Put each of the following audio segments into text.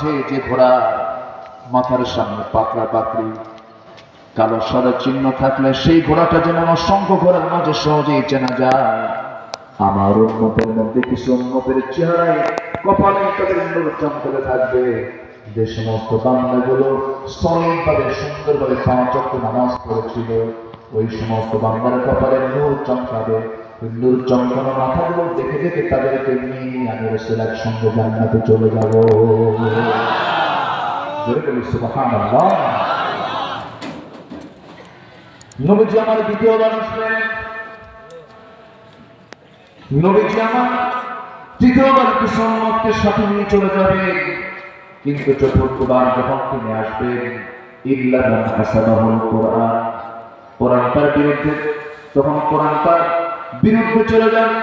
মাঝে যে ঘোড়া মাথার সামনে পাতলা পাতলি কালো সাদা চিহ্ন থাকলে সেই ঘোড়াটা যেমন অসংখ্য ঘোড়ার মাঝে সহজেই চেনা যায়, আমার উম্মতের মধ্যে কিছু উম্মতের চেহারায় কপালে তাদের নূর চমকে থাকবে। যে সমস্ত বান্দাগুলো সলিমভাবে সুন্দরভাবে 5 ওয়াক্ত নামাজ পড়েছিল, ওই সমস্ত বান্দার কপালে নূর চমকাবে। নূর চমকানো মাথাগুলো দেখে দেখে তাদেরকে নিয়ে আমি রাসূল একসঙ্গে জান্নাতে চলে যাব। জোরে বলি সুবহানাল্লাহ। নবীজি আমার দ্বিতীয়বার আসলেন, নবীজি আমার তৃতীয়বার কিছু উম্মতকে সাথে নিয়ে চলে যাবেন, কিন্তু চতুর্থবার যখন তিনি আসবেন ইল্লা মান হাসানাহুল কোরআন, কোরআন তার বিরুদ্ধে, তখন কোরআন তার বিরুদ্ধে চলে যাবে।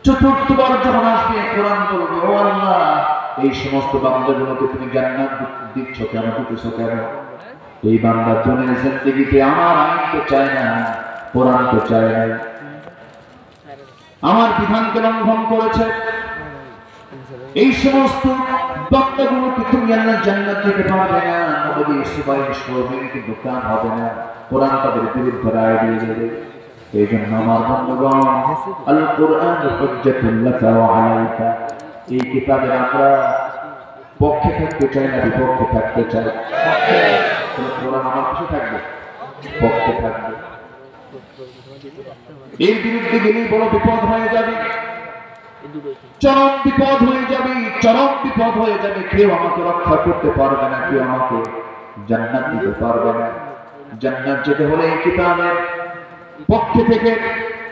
চতুর্থবার যখন আসবে কোরআন বলবে, ও আল্লাহ, এই সমস্ত বান্দাগুলোকে তুমি জান্নাত দিচ্ছ কেন, দিতেছ কেন? এই বান্দা দুনিয়ার জিন্দেগিতে আমার আইন তো চায় না, কোরআন তো চায় না, আমার বিধানকে লঙ্ঘন করেছে। এই সমস্ত বান্দাগুলোকে তুমি আল্লাহ জান্নাত দিতে পারবে না, নবী সুপারিশ করবেন কিন্তু কাজ হবে না, কোরআন তাদের বিরুদ্ধে রায় দিয়ে দেবে। এই জন্য আমার বন্ধুগণ, আল কোরআন হুজ্জাতুল লাকা ওয়া আলাইকা, এই কিতাবের আমরা পক্ষে থাকতে চাই না বিপক্ষে থাকতে চাই? কোরআন আমার পাশে থাকবে, পক্ষে থাকবে। এর বিরুদ্ধে গেলেই বড় বিপদ হয়ে যাবে, চরম বিপদ হয়ে যাবে, চরম বিপদ হয়ে যাবে। কেউ আমাকে রক্ষা করতে পারবে না, কেউ আমাকে জান্নাত দিতে পারবে না। জান্নাত যেতে হলে এই কিতাবের পক্ষে থেকে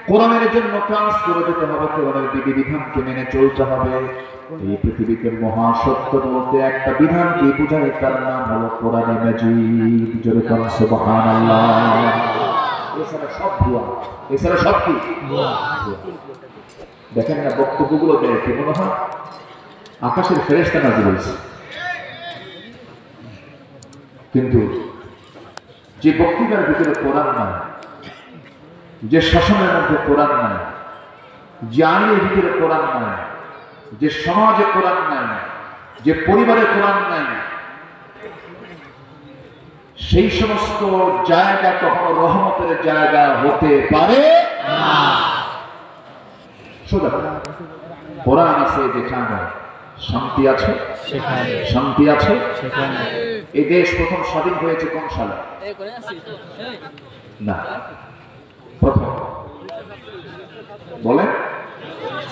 কোরআনের জন্য কাজ করে যেতে হবে, কোরআনের বিধিবিধানকে মেনে চলতে হবে। এই পৃথিবীতে মহাসত্য বলতে একটা বিধানকে বোঝায়, তার নাম হলো কোরআনে মাজিদ। জোরে বলুন সুবহানাল্লাহ। এছাড়া সব ভুয়া, এছাড়া সব কি ভুয়া। দেখেন না বক্তব্যগুলো দেয় কি মনে হয় আকাশের ফেরেশতা নাযিল হয়েছে, কিন্তু যে বক্তৃতার ভিতরে কোরআন নাই, যে শাসনের মধ্যে কোরআন নাই, যে আইনের ভিতরে কোরআন নাই, যে সমাজে কোরআন নাই, যে পরিবারে কোরআন নাই, সেই সমস্ত জায়গা কখনো রহমতের জায়গা হতে পারে না। সোজা কোরআন আছে যেখানে শান্তি আছে, শান্তি আছে সেখানে। এই দেশ প্রথম স্বাধীন হয়েছে কোন সালে? না, প্রথম বলেন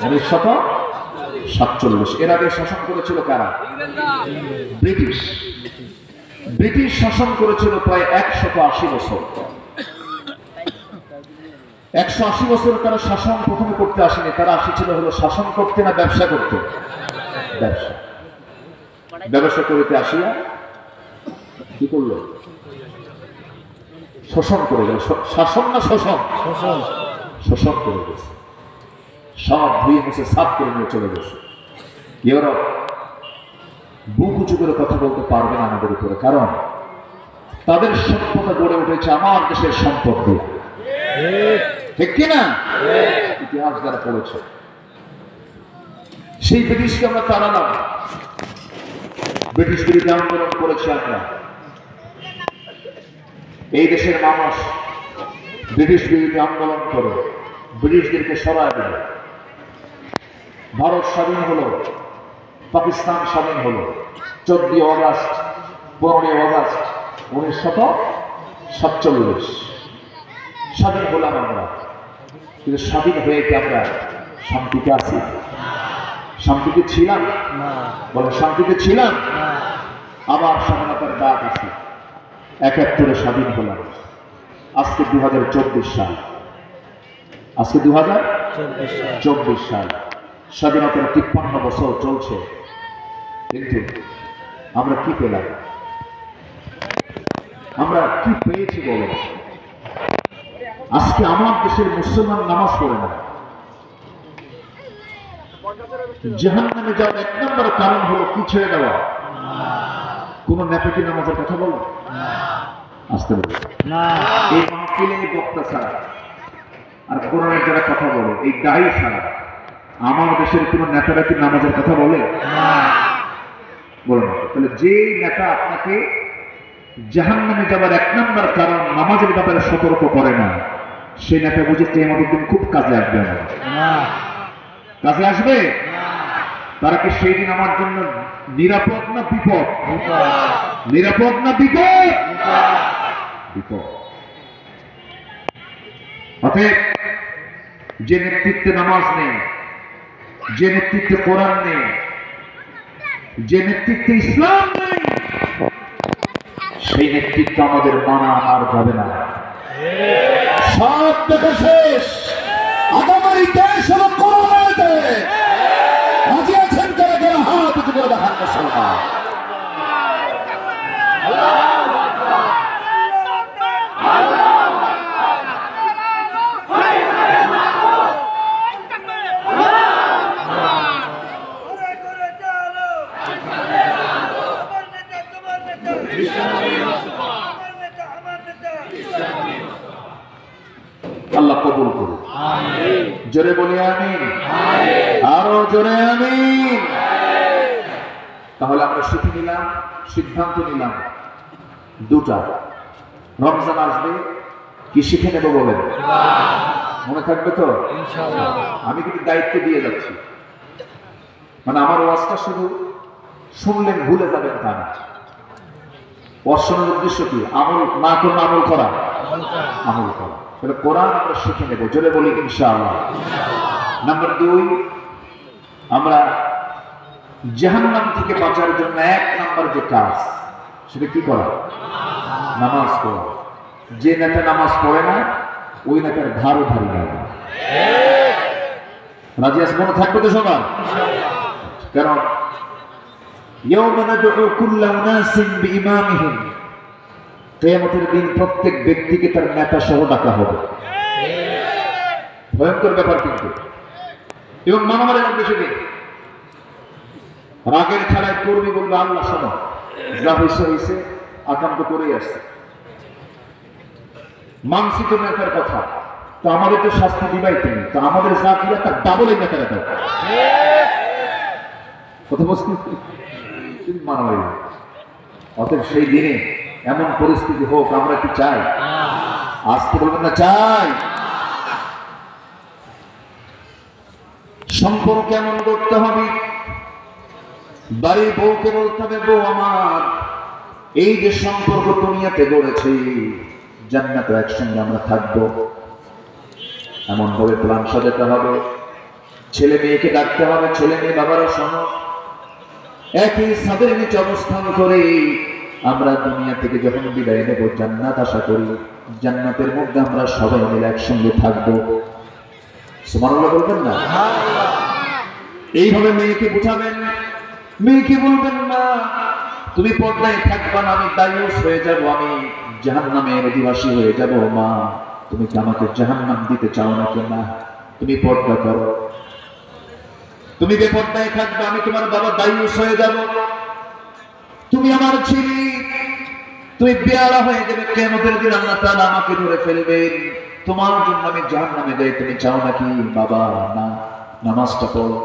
1947। এর আগে শাসন করেছিল কারা? ব্রিটিশ। ব্রিটিশ শাসন করেছিল প্রায় 180 বছর। 180 বছর তারা শাসন প্রথমে করতে আসেনি, তারা আসছিল হলো শাসন করতে না ব্যবসা করতে? ব্যবসা। ব্যবসা করতে আসিয়া কি করলো? শোষণ করে গেল। শাসন না শোষণ? শোষণ করে গেছে, সব ধুয়ে মুছে সাফ করে নিয়ে চলে গেছে। ইউরোপ বুক উঁচু করে কথা বলতে পারবে না আমাদের উপরে, কারণ তাদের সভ্যতা গড়ে উঠেছে আমার দেশের সম্পদ দিয়ে, ঠিক কিনা? ইতিহাস যারা পড়েছে, সেই ব্রিটিশকে আমরা তাড়ালাম, ব্রিটিশ বিরোধী আন্দোলন করেছি আমরা। এই দেশের মানুষ ব্রিটিশ বিরোধী আন্দোলন করে ব্রিটিশদেরকে সরায় দিল। ভারত স্বাধীন হলো, পাকিস্তান স্বাধীন হলো 14 অগাস্ট 15 অগাস্ট 1947। স্বাধীন হলাম আমরা, কিন্তু স্বাধীন হয়ে কি আমরা শান্তিতে আছি? শান্তিতে ছিলাম? বলে শান্তিতে ছিলাম? আবার স্বাধীনতার ডাক আসে, 71 স্বাধীন হলাম। আজকে 2024 সাল, আজকে 2024 সাল, স্বাধীনতার 53 বছর চলছে, কিন্তু আমরা কি পেলাম? আমরা কি পেয়েছি বলো? আজকে আমার দেশের মুসলমান নামাজ পড়ে না। জাহান্নামে যাওয়ার 1 নম্বর কারণ হলো কি ছেড়ে দেওয়া? কোন নেতা কি নামাজের কথা বলো? আসতে বলো না। এই মাহফিলে বক্তা ছাড়া আর কোরআনের যারা কথা বলে, এই দায়ী ছাড়া আমার দেশের কোন নেতারা কি নামাজের কথা বলে? তাহলে যে নেতা আপনাকে জাহান্নামে যাবার 1 নম্বর কারণ নামাজের ব্যাপারে সতর্ক করে না, সেই নেতা বুঝে কিয়ামতের দিন খুব কাজে আসবে না। কাজে আসবে? তারা কি সেই দিন আমার জন্য নিরাপদ না বিপদ? নিরাপদ না বিপদ? বিপদ। অতএব যে নেতৃত্বে নামাজ নেই, যে নেতৃত্বে কোরআন নেই, যে নেতৃত্বে ইসলাম নেই, সেই নেতৃত্ব আমাদের মানা আর যাবে না। সব দেখা শেষ। আগামী দেশ হলো কোরআনের দেশ। রাজি আছেন কারা কারা? হাত উঁচু করে দেখান মুসলমান। আল্লাহ কবুল করুন। জোরে বলি আমিন। আরো জোরে আমিন। তাহলে আমরা শিখে নিলাম, সিদ্ধান্ত নিলাম দুটা। রমজান আসবে, কি শিখে নেব বলেন? মনে থাকবে তো? আমি কিন্তু দায়িত্ব দিয়ে যাচ্ছি, মানে আমার ওয়াজটা শুধু শুনলেন ভুলে যাবেন তা না। ওয়াজের উদ্দেশ্য কি? আমল না করলে আমল করা, আমল করা। তাহলে কোরআন আমরা শিখে নেব। জোরে বলি ইনশাআল্লাহ। নাম্বার 2, আমরা জাহান্নাম থেকে বাঁচার জন্য 1 নাম্বার যে কাজ, সেটা কি করা? নামাজ পড়া। যে নেতা নামাজ পড়ে না, ওই নেতার ধারও ধারি না। রাজি আছে? মনে থাকবে তো সবার? কারণ ইয়াউমা নাদউ কুল্লা উনাসিন বিইমামিহিম, কিয়ামতের দিন প্রত্যেক ব্যক্তিকে তার নেতা সহ ডাকা হবে। ভয়ঙ্কর ব্যাপার কিন্তু। এবং মারামারি লাগবে সেদিন। রাগের খেলায় কর্মী বলবে, আল্লাহ শোনো, যা হয়েছে আকান্ত করেই আসছে, মানসি তো নেতার কথা, তো আমাদের তো শাস্তি দিবাই তুমি, তো আমাদের যা দিলা তার ডাবলে নেতারা দাও। কথা বলছি মারামারি। অতএব সেই দিনে এমন পরিস্থিতি হোক, আমরা কি চাই? আসতে বলবেন না চাই। সম্পর্ক কেমন করতে হবে? বাড়ির বউকে বলতে হবে, বউ আমার, এই যে সম্পর্ক দুনিয়াতে গড়েছি, জান্নাতে একসঙ্গে আমরা থাকবো, এমন ভাবে প্ল্যান সাজাতে হবে। ছেলে মেয়েকে ডাকতে হবে, ছেলে মেয়ে বাবারা শোনো, একই ছাদের নিচে অবস্থান করে আমরা দুনিয়া থেকে যখন বিদায় নেব, জান্নাত আশা করি, জান্নাতের মধ্যে আমরা সবাই মিলে একসঙ্গে থাকবো। সুবহানাল্লাহ বলবেন না? এইভাবে মেয়েকে বুঝাবেন। মেয়েকে বলবেন, না তুমি পর্দায় থাকবা না, আমি দায়ুস হয়ে যাব, আমি জাহান্নামের অধিবাসী হয়ে যাব। মা, তুমি কি আমাকে জাহান্নাম দিতে চাও নাকি? না, তুমি পর্দা করো। তুমি বেপর্দায় থাকবে, আমি তোমার বাবা দায়ুস হয়ে যাব। তুমি আমার ছেলে, তুমি বেয়ারা হয়ে যাবে, কিয়ামতের দিন আল্লাহ তাআলা আমাকে ধরে ফেলবেন। তোমার জন্য আমি জাহান্নামে যাই, তুমি চাও নাকি? বাবা না, নামাজটা পড়ো।